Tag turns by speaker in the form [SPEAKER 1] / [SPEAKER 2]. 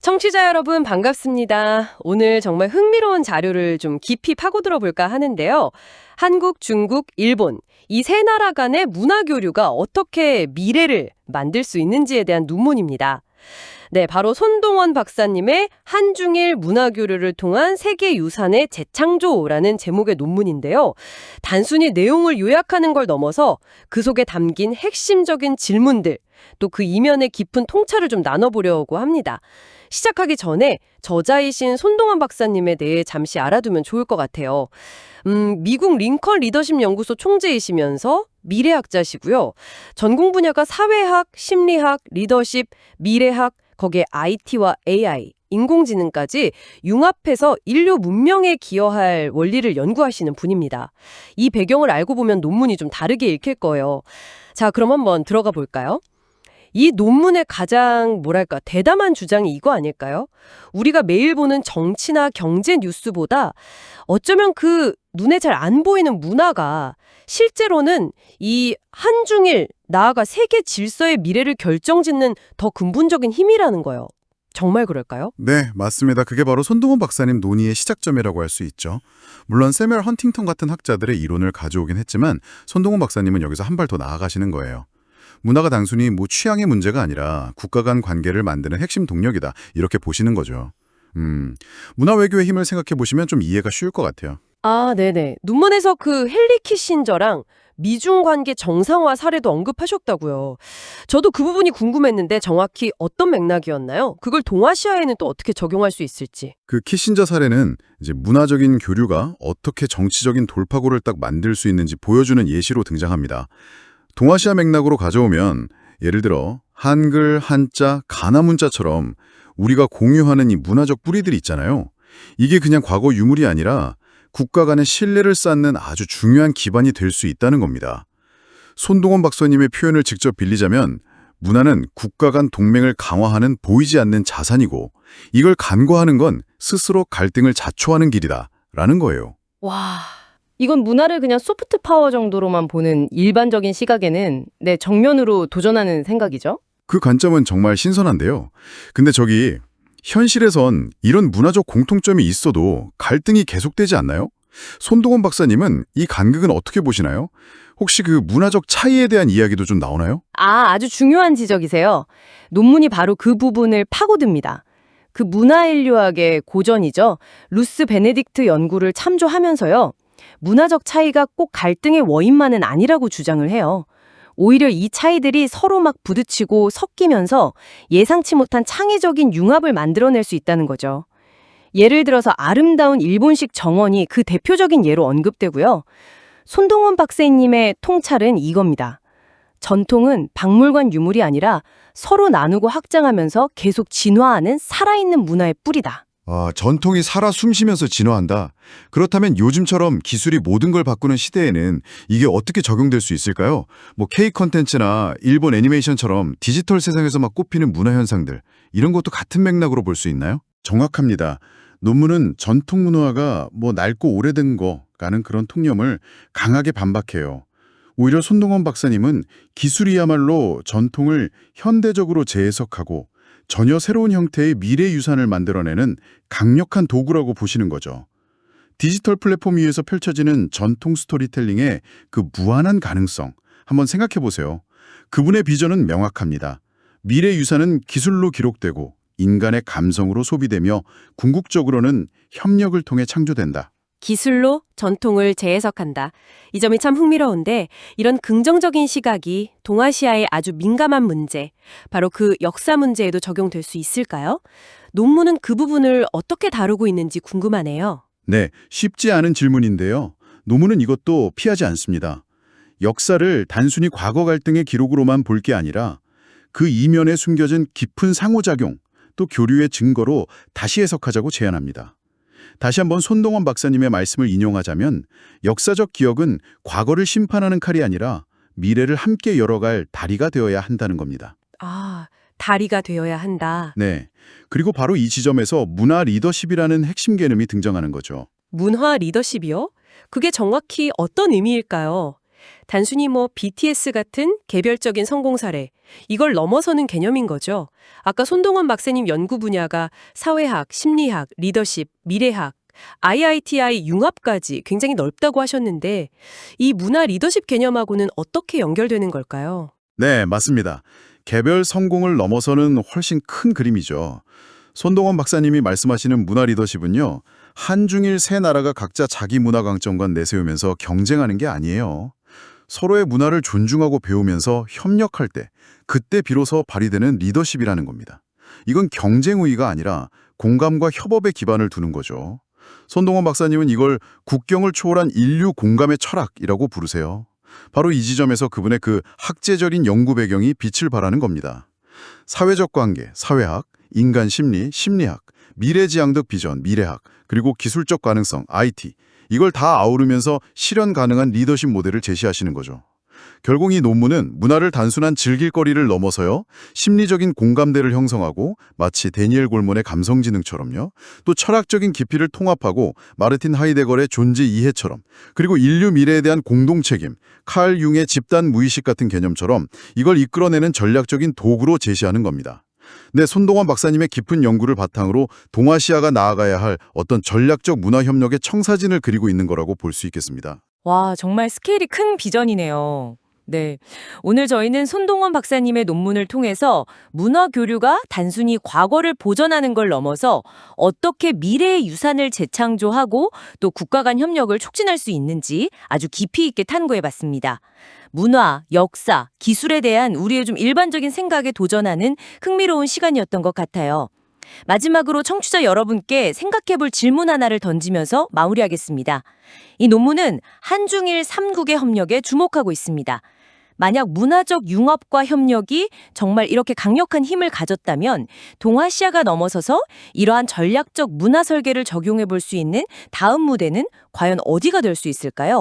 [SPEAKER 1] 청취자 여러분 반갑습니다. 오늘 정말 흥미로운 자료를 좀 깊이 파고들어 볼까 하는데요. 한국, 중국, 일본 이 세 나라 간의 문화 교류가 어떻게 미래를 만들 수 있는지에 대한 논문입니다. 네, 바로 손동원 박사님의 한중일 문화 교류를 통한 세계 유산의 재창조라는 제목의 논문인데요. 단순히 내용을 요약하는 걸 넘어서 그 속에 담긴 핵심적인 질문들, 또 그 이면의 깊은 통찰을 좀 나눠보려고 합니다. 시작하기 전에 저자이신 손동원 박사님에 대해 잠시 알아두면 좋을 것 같아요. 미국 링컨 리더십 연구소 총재이시면서 미래학자시고요. 전공 분야가 사회학, 심리학, 리더십, 미래학, 거기에 IT와 AI, 인공지능까지 융합해서 인류 문명에 기여할 원리를 연구하시는 분입니다. 이 배경을 알고 보면 논문이 좀 다르게 읽힐 거예요. 자, 그럼 한번 들어가 볼까요? 이 논문의 가장 대담한 주장이 이거 아닐까요? 우리가 매일 보는 정치나 경제 뉴스보다 어쩌면 그 눈에 잘 안 보이는 문화가 실제로는 이 한중일, 나아가 세계 질서의 미래를 결정짓는 더 근본적인 힘이라는 거예요. 정말 그럴까요?
[SPEAKER 2] 네, 맞습니다. 그게 바로 손동원 박사님 논의의 시작점이라고 할 수 있죠. 물론 세뮤얼 헌팅턴 같은 학자들의 이론을 가져오긴 했지만 손동원 박사님은 여기서 한 발 더 나아가시는 거예요. 문화가 단순히 취향의 문제가 아니라 국가 간 관계를 만드는 핵심 동력이다. 이렇게 보시는 거죠. 문화 외교의 힘을 생각해 보시면 좀 이해가 쉬울 것 같아요.
[SPEAKER 1] 아, 네네. 논문에서 그 헨리 키신저랑 미중 관계 정상화 사례도 언급하셨다고요. 저도 그 부분이 궁금했는데 정확히 어떤 맥락이었나요? 그걸 동아시아에는 또 어떻게 적용할 수 있을지.
[SPEAKER 2] 그 키신저 사례는 이제 문화적인 교류가 어떻게 정치적인 돌파구를 딱 만들 수 있는지 보여주는 예시로 등장합니다. 동아시아 맥락으로 가져오면 예를 들어 한글, 한자, 가나 문자처럼 우리가 공유하는 이 문화적 뿌리들이 있잖아요. 이게 그냥 과거 유물이 아니라 국가 간의 신뢰를 쌓는 아주 중요한 기반이 될 수 있다는 겁니다. 손동원 박사님의 표현을 직접 빌리자면 문화는 국가 간 동맹을 강화하는 보이지 않는 자산이고 이걸 간과하는 건 스스로 갈등을 자초하는 길이다 라는 거예요.
[SPEAKER 3] 와, 이건 문화를 그냥 소프트 파워 정도로만 보는 일반적인 시각에는 정면으로 도전하는 생각이죠.
[SPEAKER 2] 그 관점은 정말 신선한데요. 근데 현실에선 이런 문화적 공통점이 있어도 갈등이 계속되지 않나요? 손동원 박사님은 이 간극은 어떻게 보시나요? 혹시 그 문화적 차이에 대한 이야기도 좀 나오나요?
[SPEAKER 3] 아주 중요한 지적이세요. 논문이 바로 그 부분을 파고듭니다. 그 문화인류학의 고전이죠. 루스 베네딕트 연구를 참조하면서요. 문화적 차이가 꼭 갈등의 원인만은 아니라고 주장을 해요. 오히려 이 차이들이 서로 막 부딪히고 섞이면서 예상치 못한 창의적인 융합을 만들어낼 수 있다는 거죠. 예를 들어서 아름다운 일본식 정원이 그 대표적인 예로 언급되고요. 손동원 박사님의 통찰은 이겁니다. 전통은 박물관 유물이 아니라 서로 나누고 확장하면서 계속 진화하는 살아있는 문화의 뿌리다.
[SPEAKER 4] 전통이 살아 숨쉬면서 진화한다. 그렇다면 요즘처럼 기술이 모든 걸 바꾸는 시대에는 이게 어떻게 적용될 수 있을까요? K 컨텐츠나 일본 애니메이션처럼 디지털 세상에서 막 꼽히는 문화 현상들, 이런 것도 같은 맥락으로 볼 수 있나요?
[SPEAKER 2] 정확합니다. 논문은 전통 문화가 낡고 오래된 거라는 그런 통념을 강하게 반박해요. 오히려 손동원 박사님은 기술이야말로 전통을 현대적으로 재해석하고 전혀 새로운 형태의 미래 유산을 만들어내는 강력한 도구라고 보시는 거죠. 디지털 플랫폼 위에서 펼쳐지는 전통 스토리텔링의 그 무한한 가능성, 한번 생각해 보세요. 그분의 비전은 명확합니다. 미래 유산은 기술로 기록되고 인간의 감성으로 소비되며 궁극적으로는 협력을 통해 창조된다.
[SPEAKER 1] 기술로 전통을 재해석한다. 이 점이 참 흥미로운데 이런 긍정적인 시각이 동아시아의 아주 민감한 문제, 바로 그 역사 문제에도 적용될 수 있을까요? 논문은 그 부분을 어떻게 다루고 있는지 궁금하네요.
[SPEAKER 2] 네, 쉽지 않은 질문인데요. 논문은 이것도 피하지 않습니다. 역사를 단순히 과거 갈등의 기록으로만 볼 게 아니라 그 이면에 숨겨진 깊은 상호작용, 또 교류의 증거로 다시 해석하자고 제안합니다. 다시 한번 손동원 박사님의 말씀을 인용하자면 역사적 기억은 과거를 심판하는 칼이 아니라 미래를 함께 열어갈 다리가 되어야 한다는 겁니다.
[SPEAKER 1] 다리가 되어야 한다.
[SPEAKER 2] 네, 그리고 바로 이 지점에서 문화 리더십이라는 핵심 개념이 등장하는 거죠.
[SPEAKER 1] 문화 리더십이요? 그게 정확히 어떤 의미일까요? 단순히 뭐 BTS 같은 개별적인 성공 사례, 이걸 넘어서는 개념인 거죠. 아까 손동원 박사님 연구 분야가 사회학, 심리학, 리더십, 미래학, IITI 융합까지 굉장히 넓다고 하셨는데 이 문화 리더십 개념하고는 어떻게 연결되는 걸까요?
[SPEAKER 2] 네, 맞습니다. 개별 성공을 넘어서는 훨씬 큰 그림이죠. 손동원 박사님이 말씀하시는 문화 리더십은요, 한중일 세 나라가 각자 자기 문화 강점관 내세우면서 경쟁하는 게 아니에요. 서로의 문화를 존중하고 배우면서 협력할 때, 그때 비로소 발휘되는 리더십이라는 겁니다. 이건 경쟁 우위가 아니라 공감과 협업에 기반을 두는 거죠. 손동원 박사님은 이걸 국경을 초월한 인류 공감의 철학이라고 부르세요. 바로 이 지점에서 그분의 그 학제적인 연구 배경이 빛을 발하는 겁니다. 사회적 관계, 사회학, 인간 심리, 심리학, 미래지향적 비전, 미래학, 그리고 기술적 가능성, IT, 이걸 다 아우르면서 실현 가능한 리더십 모델을 제시하시는 거죠. 결국 이 논문은 문화를 단순한 즐길거리를 넘어서요, 심리적인 공감대를 형성하고 마치 데니엘 골몬의 감성지능처럼요, 또 철학적인 깊이를 통합하고 마르틴 하이데거의 존재 이해처럼, 그리고 인류 미래에 대한 공동 책임, 칼 융의 집단 무의식 같은 개념처럼 이걸 이끌어내는 전략적인 도구로 제시하는 겁니다. 네, 손동원 박사님의 깊은 연구를 바탕으로 동아시아가 나아가야 할 어떤 전략적 문화 협력의 청사진을 그리고 있는 거라고 볼 수 있겠습니다.
[SPEAKER 3] 와, 정말 스케일이 큰 비전이네요. 네. 오늘 저희는 손동원 박사님의 논문을 통해서 문화 교류가 단순히 과거를 보존하는 걸 넘어서 어떻게 미래의 유산을 재창조하고 또 국가 간 협력을 촉진할 수 있는지 아주 깊이 있게 탐구해 봤습니다. 문화, 역사, 기술에 대한 우리의 좀 일반적인 생각에 도전하는 흥미로운 시간이었던 것 같아요. 마지막으로 청취자 여러분께 생각해볼 질문 하나를 던지면서 마무리하겠습니다. 이 논문은 한중일 3국의 협력에 주목하고 있습니다. 만약 문화적 융합과 협력이 정말 이렇게 강력한 힘을 가졌다면 동아시아가 넘어서서 이러한 전략적 문화 설계를 적용해 볼 수 있는 다음 무대는 과연 어디가 될 수 있을까요?